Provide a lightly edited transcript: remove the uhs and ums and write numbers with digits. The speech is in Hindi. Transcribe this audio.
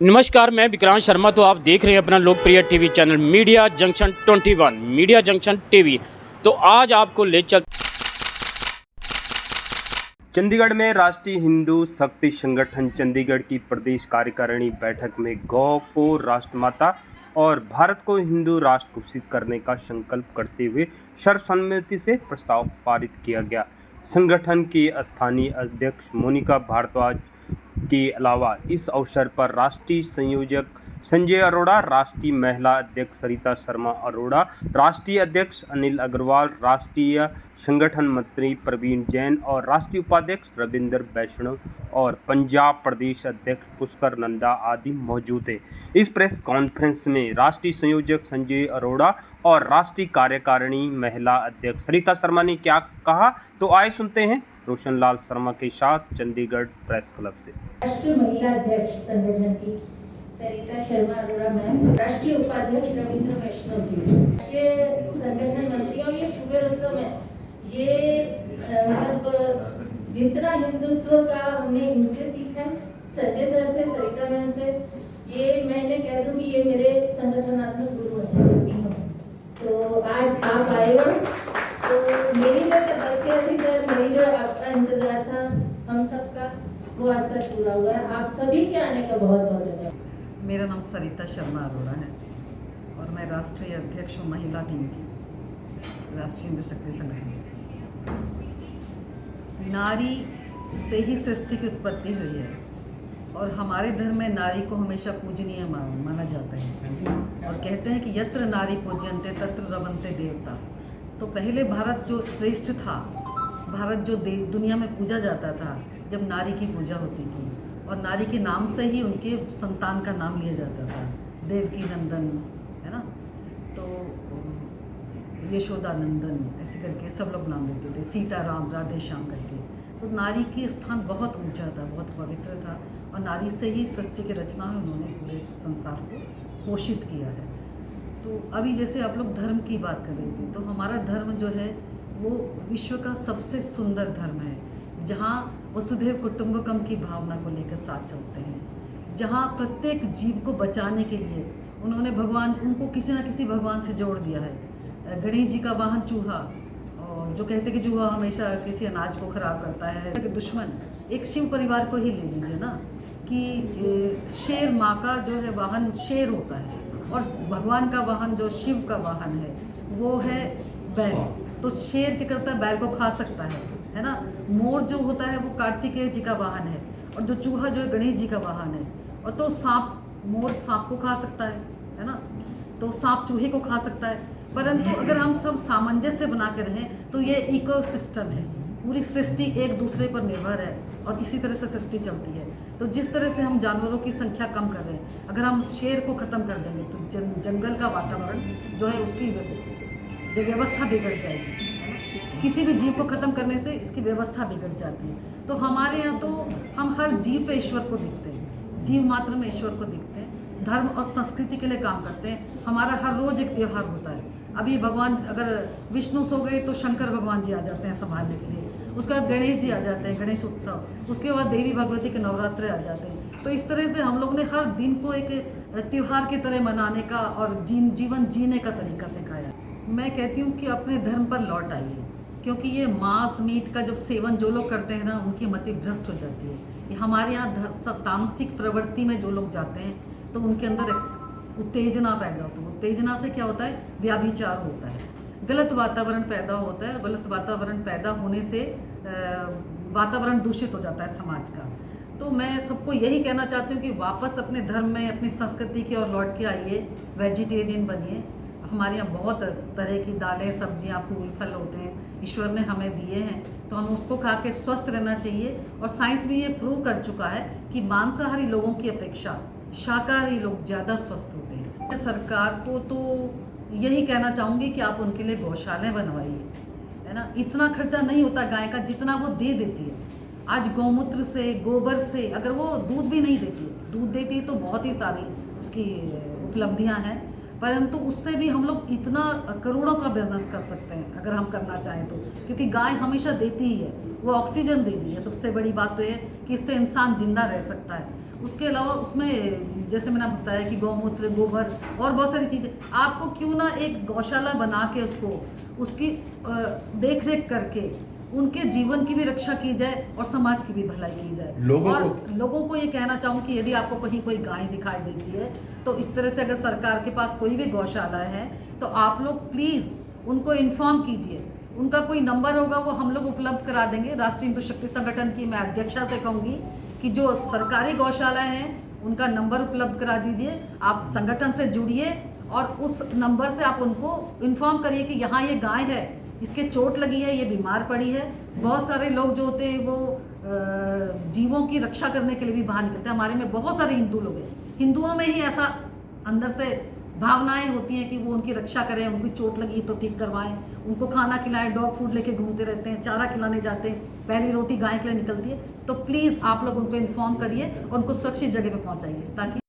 नमस्कार, मैं विक्रांत शर्मा। तो आप देख रहे हैं अपना लोकप्रिय TV channel media junction 21 media junction TV. तो आज आपको ले चल चंडीगढ़ में राष्ट्रीय हिंदू शक्ति संगठन चंडीगढ़ की प्रदेश कार्यकारिणी बैठक में गौ को राष्ट्रमाता और भारत को हिंदू राष्ट्र घोषित करने का संकल्प करते हुए सर्वसम्मति से प्रस्ताव पारित किया गया। संगठन की स्थानीय अध्यक्ष मोनिका भारद्वाज के अलावा इस अवसर पर राष्ट्रीय संयोजक संजय अरोड़ा, राष्ट्रीय महिला अध्यक्ष सरिता शर्मा अरोड़ा, राष्ट्रीय अध्यक्ष अनिल अग्रवाल, राष्ट्रीय संगठन मंत्री प्रवीण जैन और राष्ट्रीय उपाध्यक्ष रविंद्र वैष्णव और पंजाब प्रदेश अध्यक्ष पुष्कर नंदा आदि मौजूद थे। इस प्रेस कॉन्फ्रेंस में राष्ट्रीय संयोजक संजय अरोड़ा और राष्ट्रीय कार्यकारिणी महिला अध्यक्ष सरिता शर्मा ने क्या कहा, तो आए सुनते हैं रोशनलाल शर्मा के साथ चंडीगढ़ प्रेस क्लब से। राष्ट्रीय महिला अध्यक्ष संगठन की सरिता शर्मा अरोड़ा मैम, राष्ट्रीय उपाध्यक्ष रविंद्र वैष्णव जी, राष्ट्रीय संगठन मंत्री। और ये शुभ रुस्तम है, ये मतलब जितना हिंदुत्व का हमने इनसे सीखा है, संजय सर से, सरिता मैम से, ये मैंने कह दूं कि ये मेरे संगठनात्मक गुरु हैं। तो आज आप आए हो, तो मेरी जो तपस्या थी सर, मेरी जो आपका इंतजार था हम सबका, वो आज सच पूरा हुआ है। आप सभी के आने का बहुत बहुत धन्यवाद। मेरा नाम सरिता शर्मा अरोड़ा है और मैं राष्ट्रीय अध्यक्ष हूँ महिला टीम की, राष्ट्रीय हिंदू शक्ति संगठन से। नारी से ही सृष्टि की उत्पत्ति हुई है और हमारे धर्म में नारी को हमेशा पूजनीय माना जाता है और कहते हैं कि यत्र नारी पूज्यन्ते तत्र रमन्ते देवता। तो पहले भारत जो श्रेष्ठ था, भारत जो दुनिया में पूजा जाता था, जब नारी की पूजा होती थी और नारी के नाम से ही उनके संतान का नाम लिया जाता था, देवकी नंदन, है ना, तो यशोदा नंदन, ऐसे करके सब लोग नाम लेते थे, सीता राम, राधे श्याम करके। तो नारी की स्थान बहुत ऊंचा था, बहुत पवित्र था और नारी से ही सृष्टि की रचना में उन्होंने पूरे संसार को पोषित किया है। तो अभी जैसे आप लोग धर्म की बात कर रहे थे, तो हमारा धर्म जो है वो विश्व का सबसे सुंदर धर्म है, जहाँ वसुधैव कुटुंबकम की भावना को लेकर साथ चलते हैं, जहाँ प्रत्येक जीव को बचाने के लिए उन्होंने भगवान, उनको किसी न किसी भगवान से जोड़ दिया है। गणेश जी का वाहन चूहा, और जो कहते कि चूहा हमेशा किसी अनाज को खराब करता है, दुश्मन। एक शिव परिवार को ही ले लीजिए ना, कि शेर माँ का जो है वाहन शेर होता है और भगवान का वाहन जो शिव का वाहन है वो है बैल। तो शेर क्या करता है, बैल को खा सकता है ना। मोर जो होता है वो कार्तिकेय जी का वाहन है और जो चूहा जो है गणेश जी का वाहन है। और तो सांप, मोर सांप को खा सकता है ना, तो सांप चूहे को खा सकता है। परंतु अगर हम सब सामंजस्य बना के रहें तो ये इकोसिस्टम है, पूरी सृष्टि एक दूसरे पर निर्भर है और इसी तरह से सृष्टि चलती है। तो जिस तरह से हम जानवरों की संख्या कम कर रहे हैं, अगर हम शेर को ख़त्म कर देंगे तो जंगल का वातावरण जो है उसकी जो व्यवस्था बिगड़ जाएगी। किसी भी जीव को ख़त्म करने से इसकी व्यवस्था बिगड़ जाती है। तो हमारे यहाँ तो हम हर जीव पे ईश्वर को दिखते हैं, जीव मात्र में ईश्वर को दिखते हैं, धर्म और संस्कृति के लिए काम करते हैं। हमारा हर रोज़ एक त्यौहार होता है। अभी भगवान, अगर विष्णु सो गए तो शंकर भगवान जी आ जाते हैं संभालने के लिए, उसके बाद गणेश जी आ जाते हैं, गणेश उत्सव, उसके बाद देवी भगवती के नवरात्रे आ जाते हैं। तो इस तरह से हम लोग ने हर दिन को एक त्यौहार की तरह मनाने का और जीवन जीने का तरीका सिखाया। मैं कहती हूँ कि अपने धर्म पर लौट आइए, क्योंकि ये मांस मीट का जब सेवन जो लोग करते हैं ना, उनकी मति भ्रष्ट हो जाती है। ये हमारे यहाँ तामसिक प्रवृत्ति में जो लोग जाते हैं तो उनके अंदर उत्तेजना पैदा होती है। उत्तेजना से क्या होता है, व्याभिचार होता है, गलत वातावरण पैदा होता है। गलत वातावरण पैदा होने से वातावरण दूषित हो जाता है समाज का। तो मैं सबको यही कहना चाहती हूँ कि वापस अपने धर्म में, अपनी संस्कृति की ओर लौट के आइए, वेजिटेरियन बनिए। हमारे यहाँ बहुत तरह की दालें, सब्जियाँ, फूल, फल होते हैं, ईश्वर ने हमें दिए हैं, तो हमें उसको खा के स्वस्थ रहना चाहिए। और साइंस भी ये प्रूव कर चुका है कि मांसाहारी लोगों की अपेक्षा शाकाहारी लोग ज़्यादा स्वस्थ होते हैं। सरकार को तो यही कहना चाहूँगी कि आप उनके लिए गौशालाएँ बनवाइए, है ना। इतना खर्चा नहीं होता गाय का जितना वो दे देती है। आज गौमूत्र से, गोबर से, अगर वो दूध भी नहीं देती है, दूध देती है तो बहुत ही सारी उसकी उपलब्धियाँ हैं, परंतु उससे भी हम लोग इतना करोड़ों का बिजनेस कर सकते हैं अगर हम करना चाहें तो, क्योंकि गाय हमेशा देती ही है, वो ऑक्सीजन दे रही है। सबसे बड़ी बात तो है कि इससे इंसान जिंदा रह सकता है। उसके अलावा उसमें जैसे मैंने बताया कि गौमूत्र, गोबर और बहुत सारी चीज़ें, आपको क्यों ना एक गौशाला बना के उसकी देख रेख करके उनके जीवन की भी रक्षा की जाए और समाज की भी भलाई की जाए। लोगों को ये कहना चाहूँ कि यदि आपको कहीं कोई गाय दिखाई देती है तो इस तरह से अगर सरकार के पास कोई भी गौशाला है तो आप लोग प्लीज़ उनको इन्फॉर्म कीजिए। उनका कोई नंबर होगा वो हम लोग उपलब्ध करा देंगे। राष्ट्रीय हिंदू शक्ति संगठन की मैं अध्यक्षा से कहूँगी कि जो सरकारी गौशाला हैं उनका नंबर उपलब्ध करा दीजिए। आप संगठन से जुड़िए और उस नंबर से आप उनको इन्फॉर्म करिए कि यहाँ ये गाय है, इसके चोट लगी है, ये बीमार पड़ी है। बहुत सारे लोग जो होते हैं वो जीवों की रक्षा करने के लिए भी बाहर निकलते हैं। हमारे में बहुत सारे हिंदू लोग हैं, हिंदुओं में ही ऐसा अंदर से भावनाएं होती हैं कि वो उनकी रक्षा करें, उनकी चोट लगी तो ठीक करवाएं, उनको खाना खिलाएं, डॉग फूड लेके घूमते रहते हैं, चारा खिलाने जाते हैं, पहली रोटी गाय के लिए निकलती है। तो प्लीज़ आप लोग उनको इन्फॉर्म करिए और उनको सुरक्षित जगह पे पहुंचाइए ताकि